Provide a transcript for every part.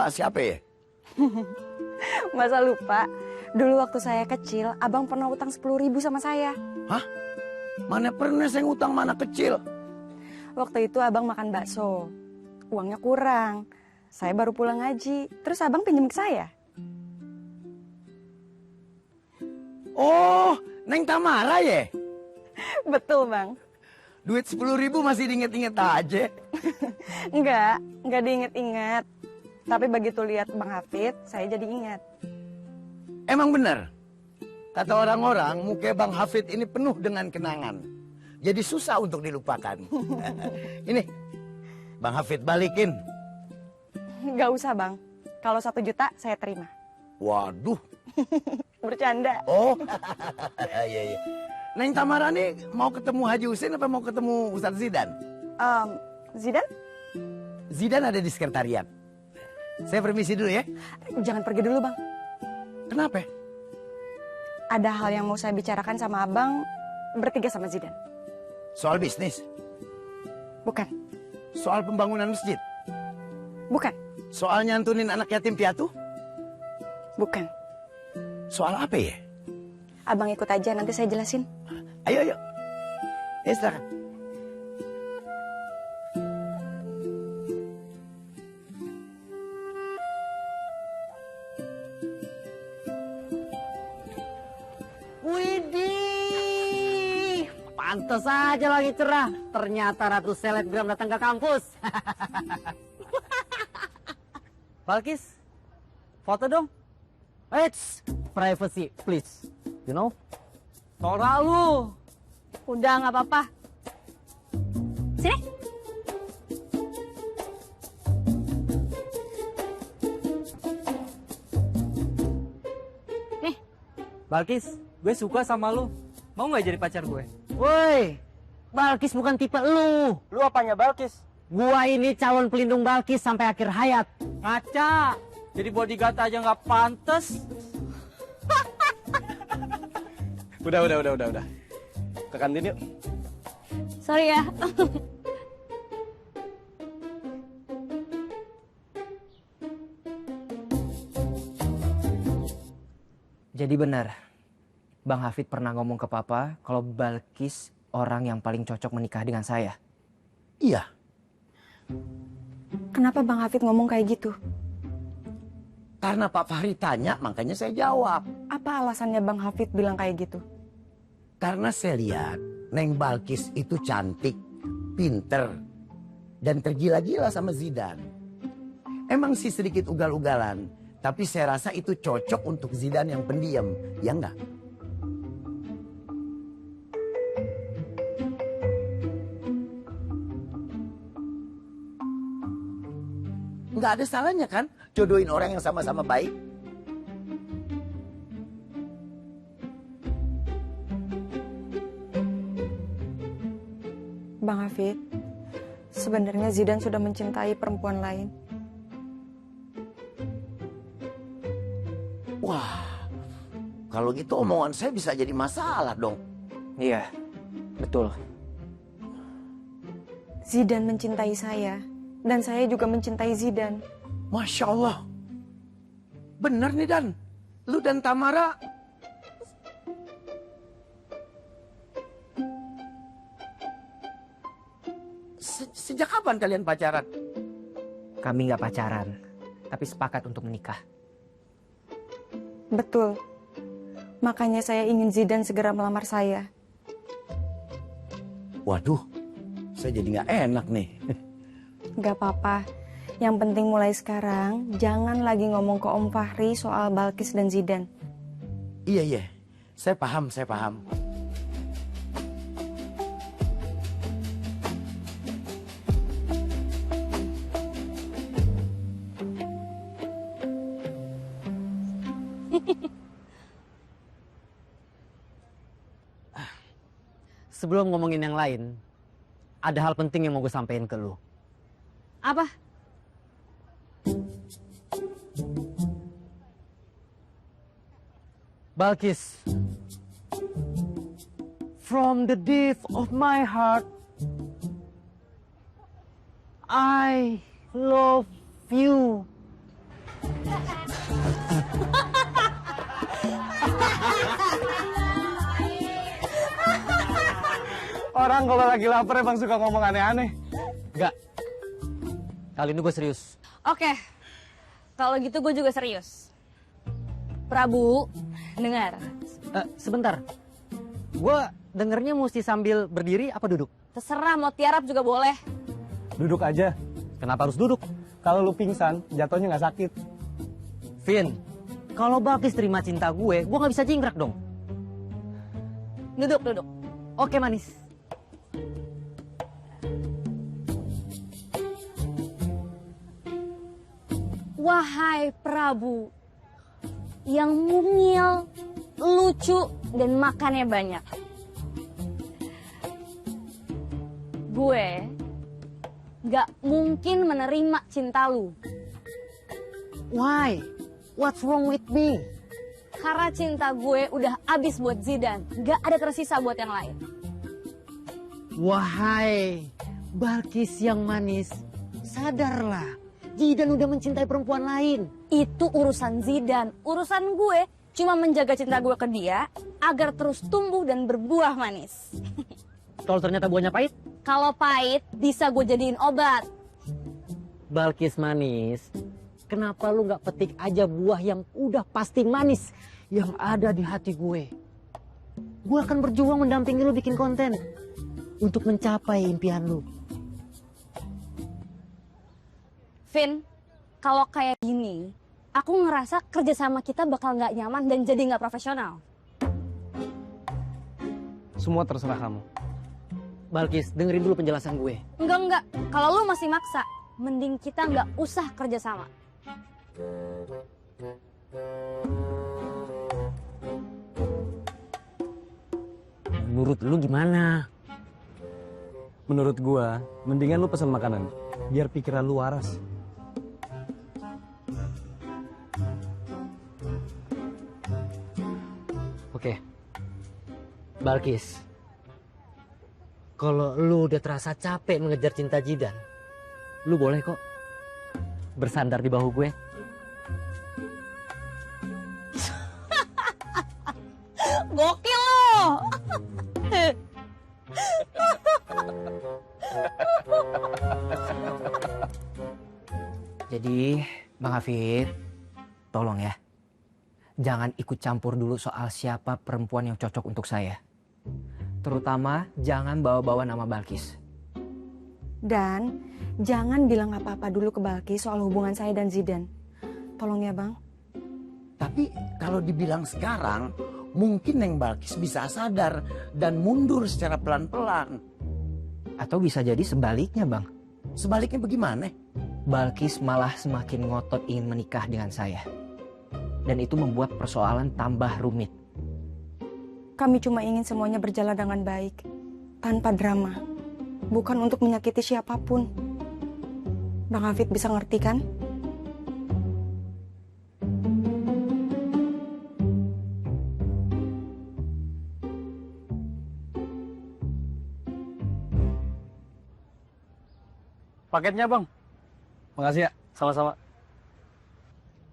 Mbak siapa ya? Masa lupa? Dulu waktu saya kecil, abang pernah utang 10.000 sama saya. Hah? Mana pernah saya ngutang mana kecil? Waktu itu abang makan bakso. Uangnya kurang. Saya baru pulang ngaji. Terus abang pinjam ke saya. Oh, Neng Tamara ya? Betul bang. Duit 10.000 masih diinget-inget aja. Enggak diinget-inget. Tapi begitu lihat Bang Hafid, saya jadi ingat. Emang benar? Kata orang-orang, muka Bang Hafid ini penuh dengan kenangan. Jadi susah untuk dilupakan. Ini, Bang Hafid balikin. Enggak usah bang. Kalau 1 juta saya terima. Waduh. Bercanda. Oh, iya. Neng Tamara nih mau ketemu Haji Husin apa mau ketemu Ustadz Zidan? Zidan? Zidan ada di sekretariat. Saya permisi dulu ya. Jangan pergi dulu bang. Kenapa? Ada hal yang mau saya bicarakan sama abang bertiga sama Zidan. Soal bisnis? Bukan. Soal pembangunan masjid? Bukan. Soal nyantunin anak yatim piatu? Bukan. Soal apa ya? Abang ikut aja, nanti saya jelasin. Ayo. Ya, silakan. Widih, pantas aja lagi cerah. Ternyata Ratu Selebgram datang ke kampus. Balkis, foto dong. Eits, privacy please. You know? Norak lu. Udah nggak apa-apa. Sini. Nih. Balkis, gue suka sama lu. Mau nggak jadi pacar gue? Woi, Balkis bukan tipe lu. Lu apanya Balkis? Gua ini calon pelindung Balkis sampai akhir hayat. Ngaca. Jadi bodyguard aja nggak pantas. Udah. Ke kantin yuk. Sorry ya. Jadi benar, Bang Hafid pernah ngomong ke Papa kalau Balkis orang yang paling cocok menikah dengan saya. Iya. Kenapa Bang Hafid ngomong kayak gitu? Karena Pak Fahri tanya, makanya saya jawab. Apa alasannya Bang Hafid bilang kayak gitu? Karena saya lihat Neng Balkis itu cantik, pinter, dan tergila-gila sama Zidan. Emang sih sedikit ugal-ugalan, tapi saya rasa itu cocok untuk Zidan yang pendiam, ya enggak? Enggak ada salahnya kan jodohin orang yang sama-sama baik. Bang Hafid, sebenarnya Zidan sudah mencintai perempuan lain. Wah, kalau gitu omongan saya bisa jadi masalah dong. Iya, betul. Zidan mencintai saya, dan saya juga mencintai Zidan. Masya Allah. Bener nih Dan, lu dan Tamara sejak kapan kalian pacaran? Kami nggak pacaran, tapi sepakat untuk menikah. Betul. Makanya saya ingin Zidan segera melamar saya. Waduh, saya jadi nggak enak nih. Gak apa-apa. Yang penting mulai sekarang, jangan lagi ngomong ke Om Fahri soal Balkis dan Zidan. Iya. Saya paham. Sebelum ngomongin yang lain, ada hal penting yang mau gue sampein ke lu. Apa? Balkis, from the depth of my heart, I love you. orang kalau lagi lapar emang suka ngomong aneh-aneh. Enggak. Kali ini gue serius. Oke, kalau gitu gue juga serius. Prabu, dengar. Sebentar. Gue dengernya mesti sambil berdiri apa duduk? Terserah mau tiarap juga boleh. Duduk aja. Kenapa harus duduk? Kalau lu pingsan, jatuhnya nggak sakit. Vin, kalau Balkis terima cinta gue nggak bisa jingkrak dong. Duduk, duduk. Oke, manis. Wahai Prabu, yang mungil, lucu, dan makannya banyak. Gue gak mungkin menerima cinta lu. Why? What's wrong with me? Karena cinta gue udah habis buat Zidane. Gak ada tersisa buat yang lain. Wahai Balkis yang manis, sadarlah. Zidane udah mencintai perempuan lain. Itu urusan Zidane. Urusan gue cuma menjaga cinta gue ke dia agar terus tumbuh dan berbuah manis. Kalau ternyata buahnya pahit? Kalau pahit bisa gue jadiin obat. Balkis manis, kenapa lu nggak petik aja buah yang udah pasti manis yang ada di hati gue? Gue akan berjuang mendampingi lu bikin konten untuk mencapai impian lu. Vin, kalau kayak gini, aku ngerasa kerjasama kita bakal nggak nyaman dan jadi nggak profesional. Semua terserah kamu. Balkis, dengerin dulu penjelasan gue. Enggak. Kalau lu masih maksa, mending kita nggak usah kerjasama. Menurut lu gimana? Menurut gua, mendingan lu pesan makanan. Biar pikiran lu waras. Oke. Balkis, kalau lu udah terasa capek mengejar cinta Zidane, lu boleh kok bersandar di bahu gue. Gokil lo! Jadi, Bang Hafid, tolong ya. Jangan ikut campur dulu soal siapa perempuan yang cocok untuk saya. Terutama jangan bawa-bawa nama Balkis. Dan jangan bilang apa-apa dulu ke Balkis soal hubungan saya dan Zidane. Tolong ya Bang. Tapi kalau dibilang sekarang, mungkin Neng Balkis bisa sadar dan mundur secara pelan-pelan. Atau bisa jadi sebaliknya, Bang. Sebaliknya bagaimana? Balkis malah semakin ngotot ingin menikah dengan saya. Dan itu membuat persoalan tambah rumit. Kami cuma ingin semuanya berjalan dengan baik, tanpa drama. Bukan untuk menyakiti siapapun. Bang Hafid bisa ngerti kan? Paketnya bang. Makasih ya. Sama-sama.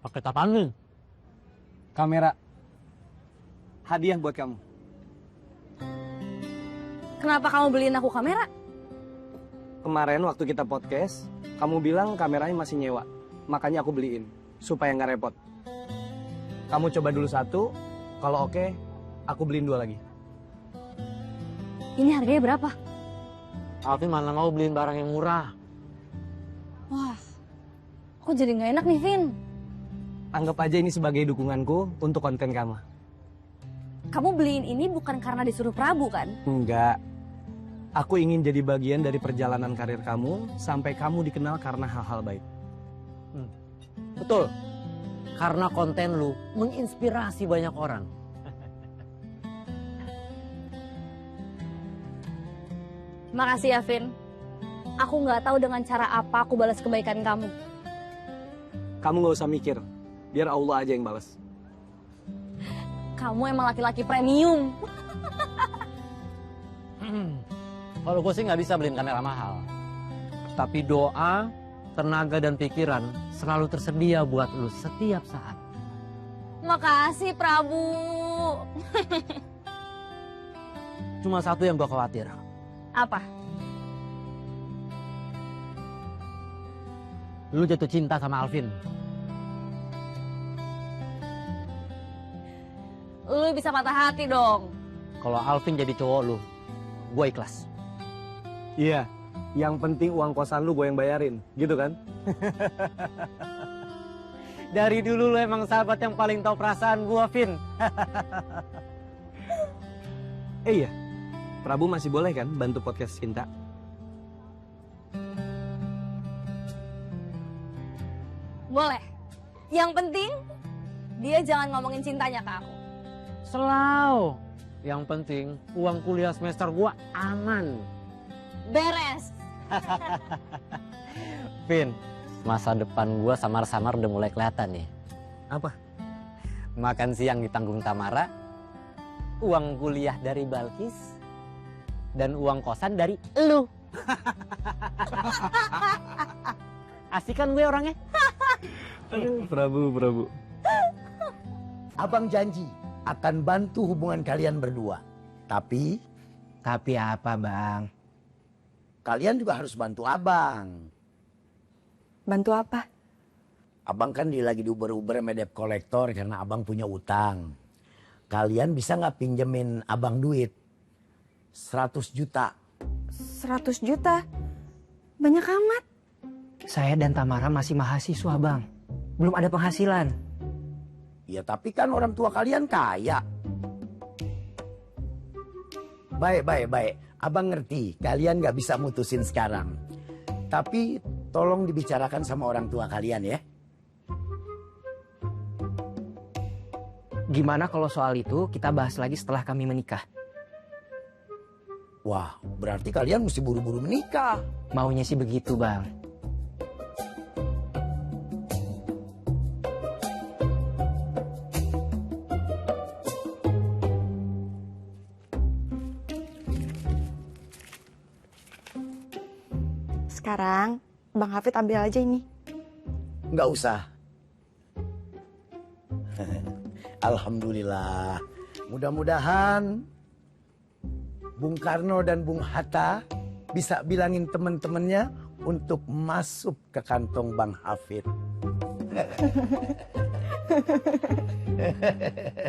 Paket apaan nih? Kamera. Hadiah buat kamu. Kenapa kamu beliin aku kamera? Kemarin waktu kita podcast, kamu bilang kameranya masih nyewa. Makanya aku beliin. Supaya nggak repot. Kamu coba dulu satu. Kalau oke, aku beliin 2 lagi. Ini harganya berapa? Alvin mana mau beliin barang yang murah. Wah, kok jadi nggak enak nih, Vin? Anggap aja ini sebagai dukunganku untuk konten kamu. Kamu beliin ini bukan karena disuruh Prabu kan? Enggak. Aku ingin jadi bagian dari perjalanan karir kamu sampai kamu dikenal karena hal-hal baik. Betul. Karena konten lu menginspirasi banyak orang. Makasih ya, Vin. Aku nggak tahu dengan cara apa aku balas kebaikan kamu. Kamu nggak usah mikir. Biar Allah aja yang balas. Kamu emang laki-laki premium. Kalau gue sih nggak bisa beliin kamera mahal. Tapi doa, tenaga dan pikiran selalu tersedia buat lu setiap saat. Makasih, Prabu. Cuma satu yang gue khawatir. Apa? Lu jatuh cinta sama Alvin. Lu bisa patah hati dong. Kalau Alvin jadi cowok lu, gue ikhlas. Iya, yang penting uang kosan lu gue yang bayarin, gitu kan? Dari dulu lu emang sahabat yang paling tahu perasaan gua, Vin. Iya, Prabu masih boleh kan bantu podcast cinta? Boleh. Yang penting dia jangan ngomongin cintanya ke aku. Selau. Yang penting uang kuliah semester gua aman. Beres. Vin, masa depan gua samar-samar udah mulai kelihatan nih. Apa? Makan siang ditanggung Tamara, uang kuliah dari Balkis, dan uang kosan dari elu. Asik kan gue orangnya? Aduh, Prabu. Abang janji akan bantu hubungan kalian berdua. Tapi Tapi apa bang? kalian juga harus bantu abang. Bantu apa? Abang kan lagi diuber-uber sama debt collector karena abang punya utang. Kalian bisa nggak pinjemin abang duit? 100 juta. 100 juta? Banyak amat. Saya dan Tamara masih mahasiswa bang. Belum ada penghasilan. Ya tapi kan orang tua kalian kaya. Baik. Abang ngerti kalian nggak bisa mutusin sekarang. Tapi tolong dibicarakan sama orang tua kalian ya. Gimana kalau soal itu kita bahas lagi setelah kami menikah? Wah, berarti kalian mesti buru-buru menikah. Maunya sih begitu bang. Sekarang Bang Hafid ambil aja ini. Nggak usah. Alhamdulillah. Mudah-mudahan Bung Karno dan Bung Hatta bisa bilangin teman-temannya untuk masuk ke kantong Bang Hafid.